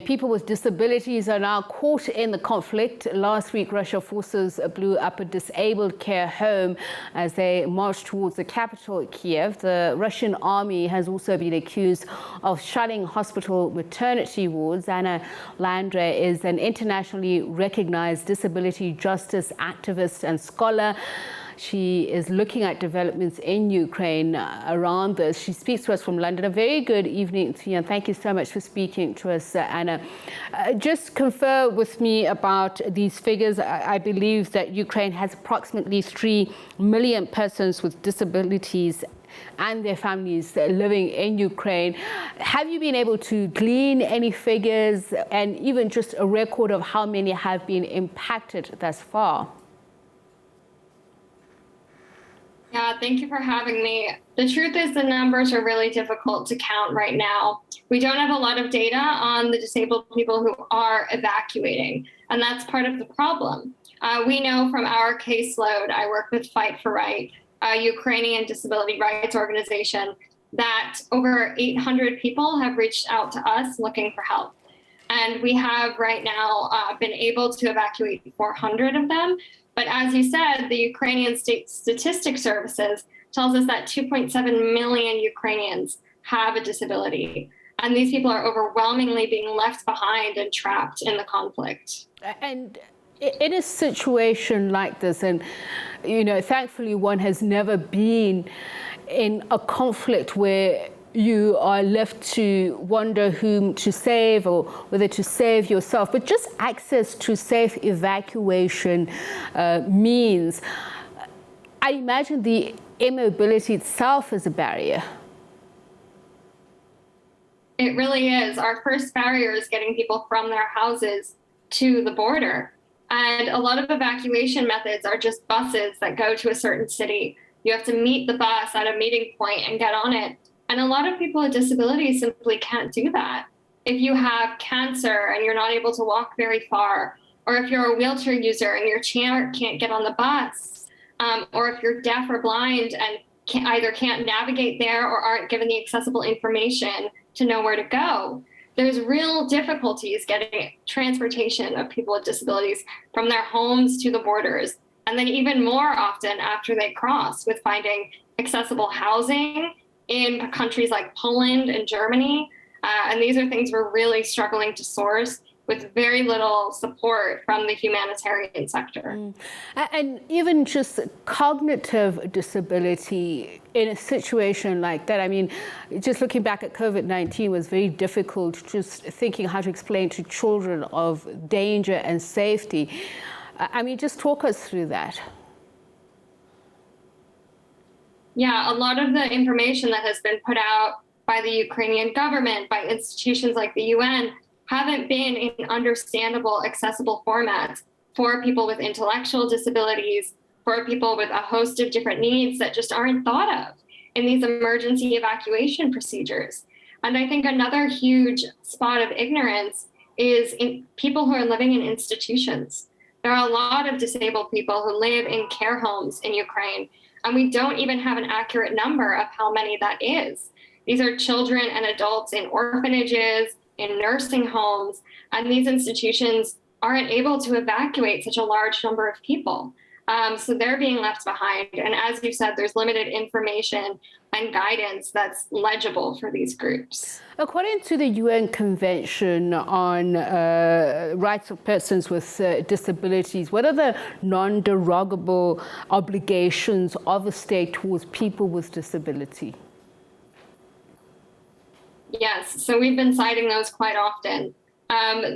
people with disabilities are now caught in the conflict. Last week, Russian forces blew up a disabled care home as they marched towards the capital, Kyiv. The Russian army has also been accused of shutting hospital maternity wards. Anna Landre is an internationally recognized disability justice activist and scholar. She is looking at developments in Ukraine around this. She speaks to us from London. A very good evening to you, and thank you so much for speaking to us, Anna. Just confer with me about these figures. I believe that Ukraine has approximately 3 million persons with disabilities and their families living in Ukraine. Have you been able to glean any figures and even just a record of how many have been impacted thus far? Yeah, thank you for having me. The truth is the numbers are really difficult to count right now. We don't have a lot of data on the disabled people who are evacuating, and that's part of the problem. We know from our caseload, I work with Fight for Right, a Ukrainian disability rights organization, that over 800 people have reached out to us looking for help. And we have right now been able to evacuate 400 of them. But as you said, the Ukrainian State Statistics Services tells us that 2.7 million Ukrainians have a disability. And these people are overwhelmingly being left behind and trapped in the conflict. And in a situation like this, and, you know, thankfully one has never been in a conflict where you are left to wonder whom to save or whether to save yourself, but just access to safe evacuation means. I imagine the immobility itself is a barrier. It really is. Our first barrier is getting people from their houses to the border. And a lot of evacuation methods are just buses that go to a certain city. You have to meet the bus at a meeting point and get on it. And a lot of people with disabilities simply can't do that. If you have cancer and you're not able to walk very far, or if you're a wheelchair user and your chair can't get on the bus, or if you're deaf or blind and either can't navigate there or aren't given the accessible information to know where to go, there's real difficulties getting transportation of people with disabilities from their homes to the borders. And then even more often after they cross, with finding accessible housing in countries like Poland and Germany. And these are things we're really struggling to source with very little support from the humanitarian sector. And even just cognitive disability in a situation like that, I mean, just looking back at COVID-19 was very difficult, just thinking how to explain to children of danger and safety. I mean, just talk us through that. Yeah, a lot of the information that has been put out by the Ukrainian government, by institutions like the UN, haven't been in understandable, accessible formats for people with intellectual disabilities, for people with a host of different needs that just aren't thought of in these emergency evacuation procedures. And I think another huge spot of ignorance is in people who are living in institutions. There are a lot of disabled people who live in care homes in Ukraine, and we don't even have an accurate number of how many that is. These are children and adults in orphanages, in nursing homes, and these institutions aren't able to evacuate such a large number of people. So they're being left behind. And as you said, there's limited information and guidance that's legible for these groups. According to the UN Convention on Rights of Persons with Disabilities, what are the non-derogable obligations of a state towards people with disability? Yes, so we've been citing those quite often.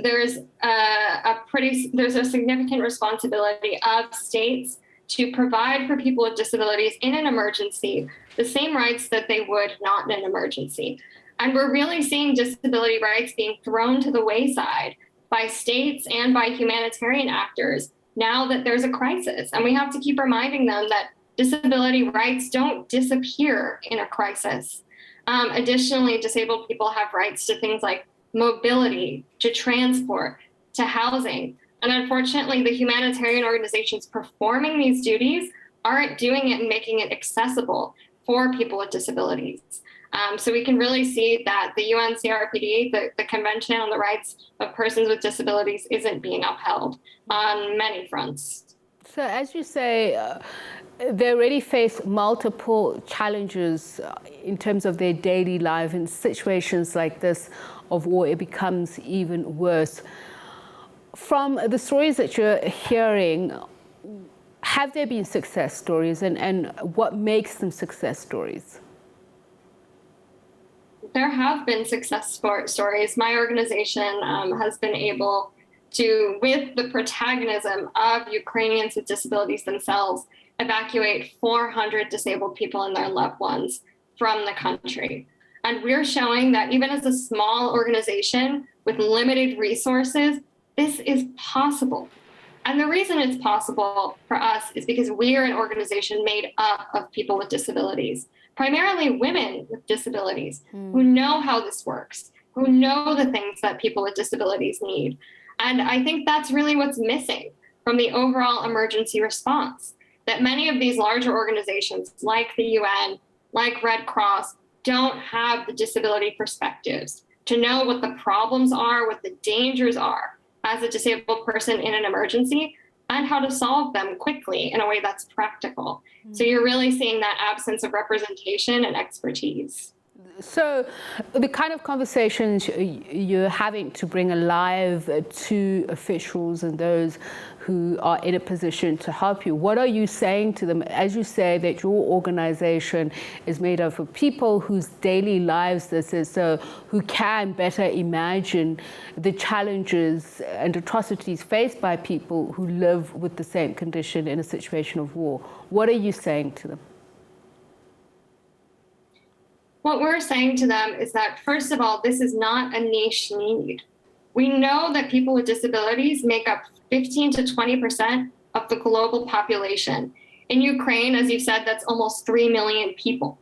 There's a significant responsibility of states to provide for people with disabilities in an emergency the same rights that they would not in an emergency. And we're really seeing disability rights being thrown to the wayside by states and by humanitarian actors now that there's a crisis. And we have to keep reminding them that disability rights don't disappear in a crisis. Additionally, disabled people have rights to things like mobility, to transport, to housing. And unfortunately, the humanitarian organizations performing these duties aren't doing it and making it accessible for people with disabilities. So we can really see that the UNCRPD, the Convention on the Rights of Persons with Disabilities, isn't being upheld on many fronts. So as you say, they already face multiple challenges in terms of their daily life. In situations like this of war, it becomes even worse. From the stories that you're hearing, have there been success stories, and what makes them success stories? There have been success stories. My organization has been able to, with the protagonism of Ukrainians with disabilities themselves, evacuate 400 disabled people and their loved ones from the country. And we're showing that even as a small organization with limited resources, this is possible. And the reason it's possible for us is because we are an organization made up of people with disabilities, primarily women with disabilities, who know how this works, who know the things that people with disabilities need. And I think that's really what's missing from the overall emergency response, that many of these larger organizations like the UN, like Red Cross, don't have the disability perspectives to know what the problems are, what the dangers are as a disabled person in an emergency, and how to solve them quickly in a way that's practical. So you're really seeing that absence of representation and expertise. So the kind of conversations you're having to bring alive to officials and those who are in a position to help you, what are you saying to them? As you say that your organization is made up of people whose daily lives this is, so who can better imagine the challenges and atrocities faced by people who live with the same condition in a situation of war. What are you saying to them? What we're saying to them is that, first of all, this is not a niche need. We know that people with disabilities make up 15 to 20% of the global population. In Ukraine, as you said, that's almost 3 million people.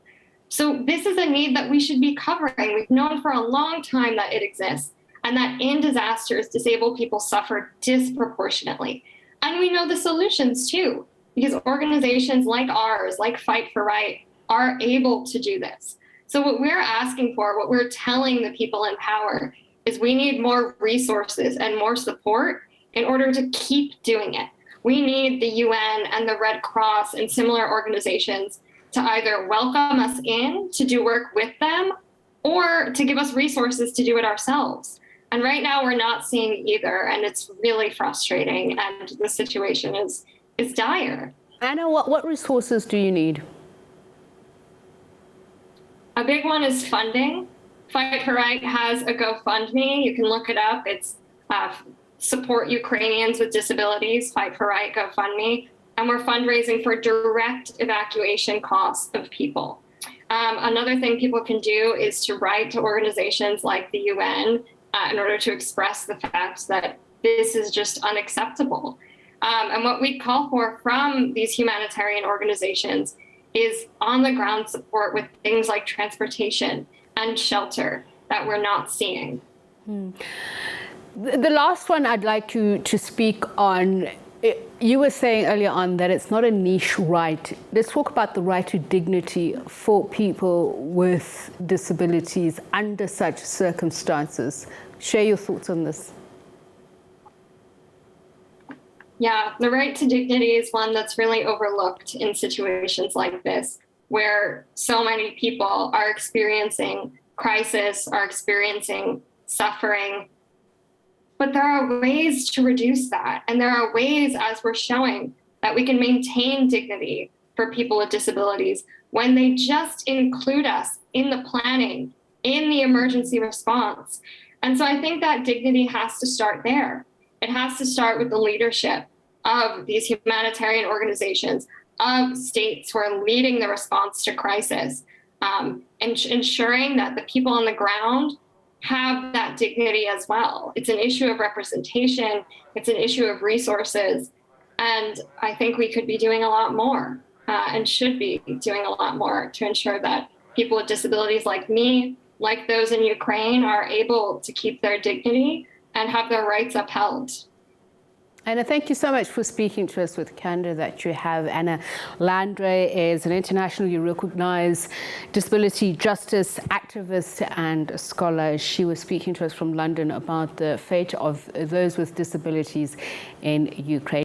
So this is a need that we should be covering. We've known for a long time that it exists, and that in disasters, disabled people suffer disproportionately. And we know the solutions too, because organizations like ours, like Fight for Right, are able to do this. So what we're asking for, what we're telling the people in power, is we need more resources and more support in order to keep doing it. We need the UN and the Red Cross and similar organizations to either welcome us in to do work with them or to give us resources to do it ourselves. And right now we're not seeing either, and it's really frustrating, and the situation is dire. Anna, what resources do you need? A big one is funding. Fight for Right has a GoFundMe. You can look it up. It's Support Ukrainians with Disabilities, Fight for Right GoFundMe. And we're fundraising for direct evacuation costs of people. Another thing people can do is to write to organizations like the UN in order to express the fact that this is just unacceptable. And what we call for from these humanitarian organizations is on-the-ground support with things like transportation and shelter that we're not seeing. The last one I'd like you to speak on, you were saying earlier on that it's not a niche right. Let's talk about the right to dignity for people with disabilities under such circumstances. Share your thoughts on this. Yeah, the right to dignity is one that's really overlooked in situations like this, where so many people are experiencing crisis, are experiencing suffering. But there are ways to reduce that. And there are ways, as we're showing, that we can maintain dignity for people with disabilities when they just include us in the planning, in the emergency response. And so I think that dignity has to start there. It has to start with the leadership of these humanitarian organizations, of states who are leading the response to crisis, and ensuring that the people on the ground have that dignity as well. It's an issue of representation. It's an issue of resources. And I think we could be doing a lot more and should be doing a lot more to ensure that people with disabilities like me, like those in Ukraine, are able to keep their dignity and have their rights upheld. Anna, thank you so much for speaking to us with candor that you have. Anna Landre is an internationally recognized disability justice activist and scholar. She was speaking to us from London about the fate of those with disabilities in Ukraine.